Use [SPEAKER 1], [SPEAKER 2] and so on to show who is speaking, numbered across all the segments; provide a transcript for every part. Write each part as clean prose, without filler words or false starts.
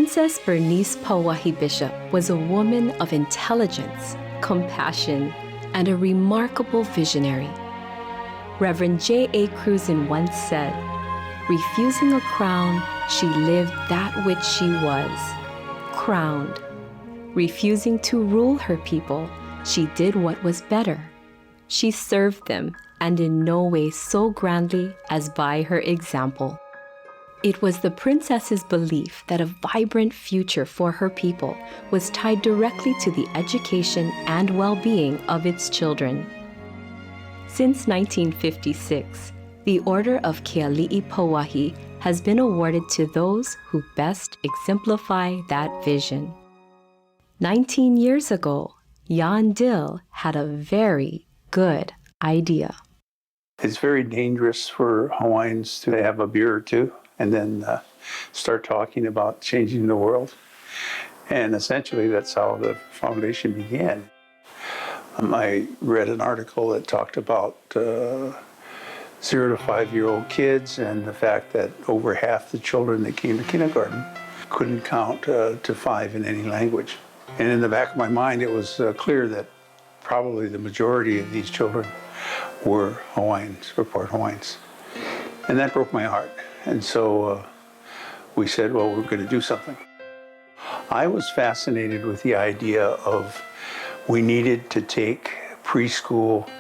[SPEAKER 1] Princess Bernice Pauahi Bishop was a woman of intelligence, compassion, and a remarkable visionary. Reverend J.A. Cruzen once said, "Refusing a crown, she lived that which she was, crowned. Refusing to rule her people, she did what was better. She served them, and in no way so grandly as by her example." It was the princess's belief that a vibrant future for her people was tied directly to the education and well-being of its children. Since 1956, the Order of Aliʻi Pauahi has been awarded to those who best exemplify that vision. 19 years ago, Jan Dill had a very good idea.
[SPEAKER 2] It's very dangerous for Hawaiians to have a beer or two and then start talking about changing the world. And essentially, that's how the foundation began. I read an article that talked about 0 to 5-year-old kids and the fact that over half the children that came to kindergarten couldn't count to 5 in any language. And in the back of my mind, it was clear that probably the majority of these children were Hawaiians, or part Hawaiians. And that broke my heart. And so we said, well, we're going to do something. I was fascinated with the idea of we needed to take preschool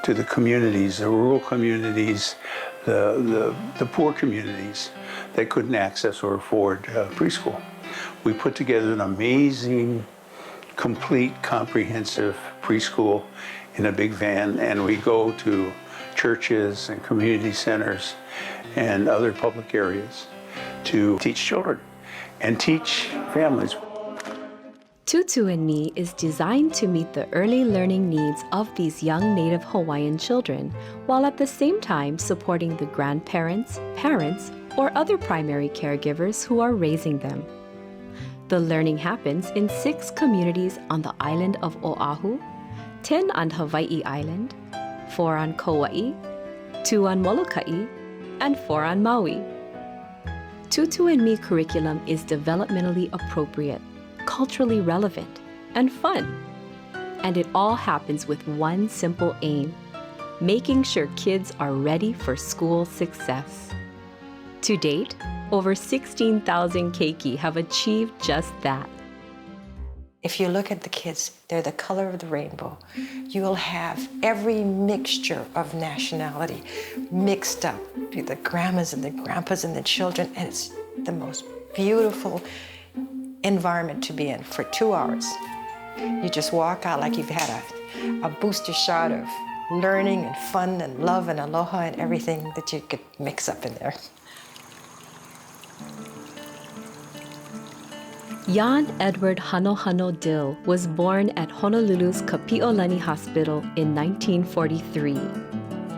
[SPEAKER 2] to the communities, the rural communities, the poor communities that couldn't access or afford preschool. We put together an amazing, complete, comprehensive preschool in a big van, and we go to churches and community centers and other public areas to teach children and teach families.
[SPEAKER 1] Tutu and Me is designed to meet the early learning needs of these young Native Hawaiian children, while at the same time supporting the grandparents, parents, or other primary caregivers who are raising them. The learning happens in 6 communities on the island of Oahu, 10 on Hawaii Island, 4 on Kauai, 2 on Molokai, and 4 on Maui. Tutu and Me curriculum is developmentally appropriate, culturally relevant, and fun. And it all happens with one simple aim: making sure kids are ready for school success. To date, over 16,000 keiki have achieved just that.
[SPEAKER 3] If you look at the kids, they're the color of the rainbow. You'll have every mixture of nationality mixed up, the grandmas and the grandpas and the children, and it's the most beautiful environment to be in for 2 hours. You just walk out like you've had a booster shot of learning and fun and love and aloha and everything that you could mix up in there.
[SPEAKER 1] Jan Edward Hanohano Dill was born at Honolulu's Kapi'olani Hospital in 1943.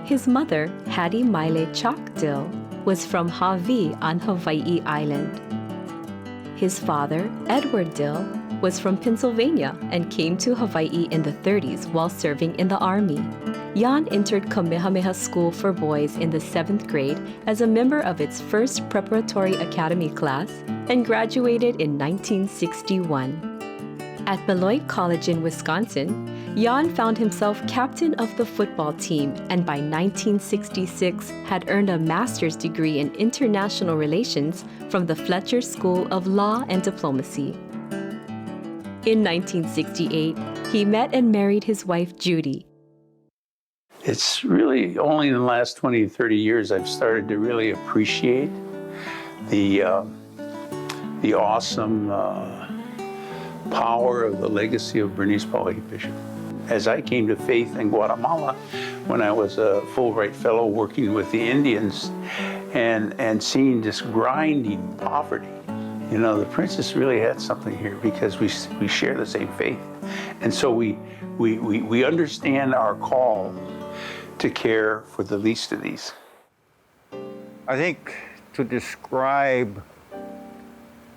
[SPEAKER 1] His mother, Hattie Maile Chalk Dill, was from Hawaii on Hawaii Island. His father, Edward Dill, was from Pennsylvania and came to Hawaii in the 30s while serving in the Army. Jan entered Kamehameha School for Boys in the 7th grade as a member of its first preparatory academy class and graduated in 1961. At Beloit College in Wisconsin, Jan found himself captain of the football team and by 1966 had earned a master's degree in international relations from the Fletcher School of Law and Diplomacy. In 1968, he met and married his wife, Judy.
[SPEAKER 2] It's really only in the last 20, 30 years I've started to really appreciate the awesome power of the legacy of Bernice Pauahi Bishop. As I came to faith in Guatemala when I was a Fulbright fellow working with the Indians and seeing this grinding poverty, you know, the princess really had something here because we share the same faith. And so we understand our call to care for the least of these.
[SPEAKER 4] I think to describe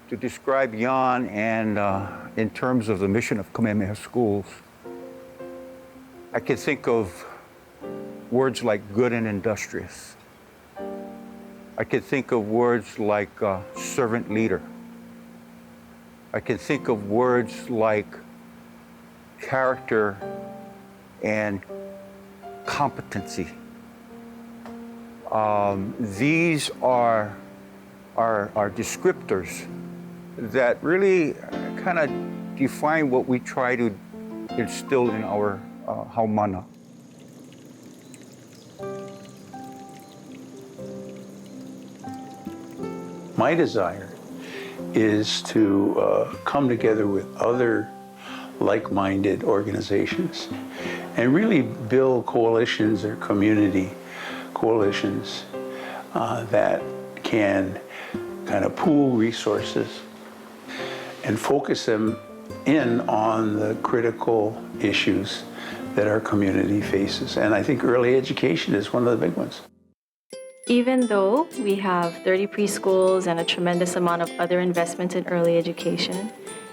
[SPEAKER 4] Jan and in terms of the mission of Kamehameha Schools, I could think of words like good and industrious. I could think of words like servant leader. I can think of words like character and competency. These are descriptors that really kind of define what we try to instill in our haumana.
[SPEAKER 2] My desire is to come together with other like-minded organizations and really build coalitions or community coalitions that can kind of pool resources and focus them in on the critical issues that our community faces. And I think early education is one of the big ones.
[SPEAKER 5] Even though we have 30 preschools and a tremendous amount of other investments in early education,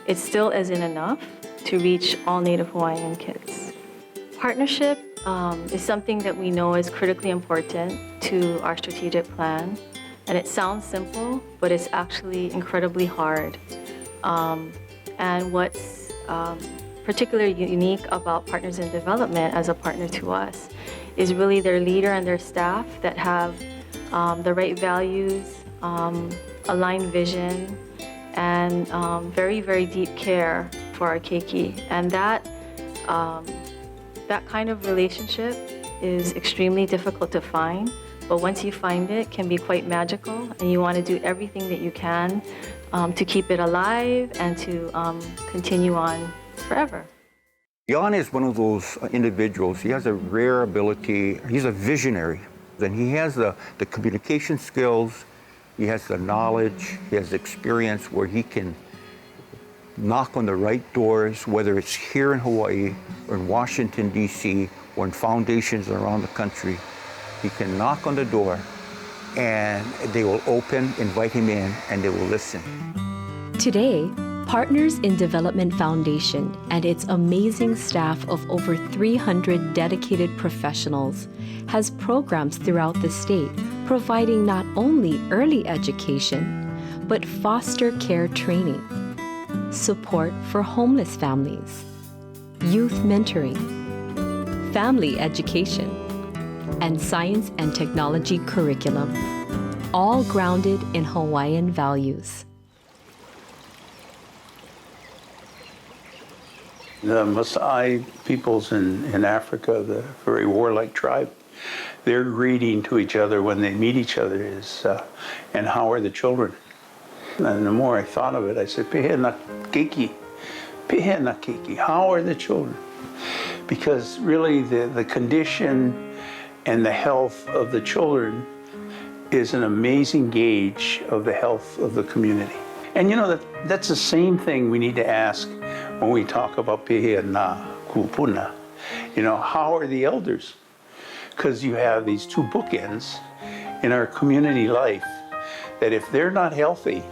[SPEAKER 5] it still isn't enough to reach all Native Hawaiian kids. Partnership is something that we know is critically important to our strategic plan. And it sounds simple, but it's actually incredibly hard. And what's particularly unique about Partners in Development as a partner to us is really their leader and their staff that have the right values, aligned vision, and very, very deep care for our keiki. And that kind of relationship is extremely difficult to find, but once you find it, can be quite magical, and you want to do everything that you can to keep it alive and to continue on forever.
[SPEAKER 4] Jan is one of those individuals. He has a rare ability. He's a visionary. And he has the communication skills, he has the knowledge, he has the experience where he can knock on the right doors, whether it's here in Hawaii or in Washington, D.C., or in foundations around the country. He can knock on the door and they will open, invite him in, and they will listen.
[SPEAKER 1] Today, Partners in Development Foundation and its amazing staff of over 300 dedicated professionals has programs throughout the state providing not only early education, but foster care training, support for homeless families, youth mentoring, family education, and science and technology curriculum, all grounded in Hawaiian values.
[SPEAKER 2] The Maasai peoples in Africa, the very warlike tribe, their greeting to each other when they meet each other is, and how are the children? And the more I thought of it, I said, Pehe na keiki, Pehe na keiki, how are the children? Because really the condition and the health of the children is an amazing gauge of the health of the community. And you know, that's the same thing we need to ask when we talk about Pehe na kupuna. You know, how are the elders? Because you have these two bookends in our community life that if they're not healthy,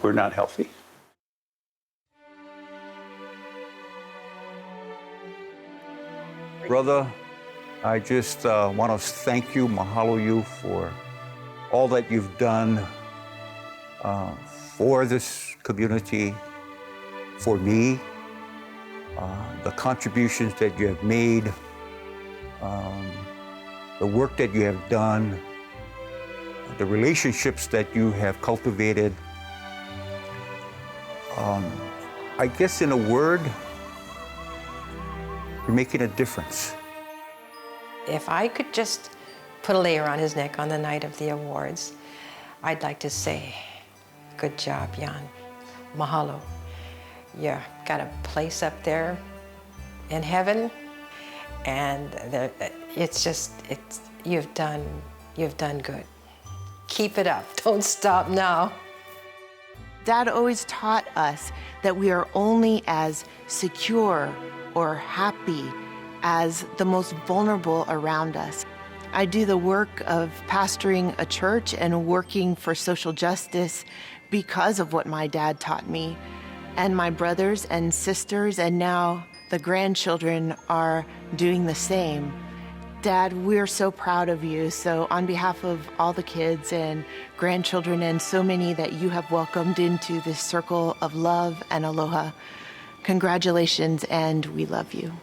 [SPEAKER 2] we're not healthy.
[SPEAKER 4] Brother, I just want to thank you, mahalo you for all that you've done for this community, for me, the contributions that you have made, the work that you have done, the relationships that you have cultivated. I guess in a word, you're making a difference.
[SPEAKER 3] If I could just put a layer on his neck on the night of the awards, I'd like to say, good job, Jan. Mahalo. You got a place up there in heaven, and you've done good. Keep it up. Don't stop now.
[SPEAKER 6] Dad always taught us that we are only as secure or happy as the most vulnerable around us. I do the work of pastoring a church and working for social justice because of what my dad taught me. And my brothers and sisters and now the grandchildren are doing the same. Dad, we're so proud of you. So on behalf of all the kids and grandchildren and so many that you have welcomed into this circle of love and aloha, congratulations, and we love you.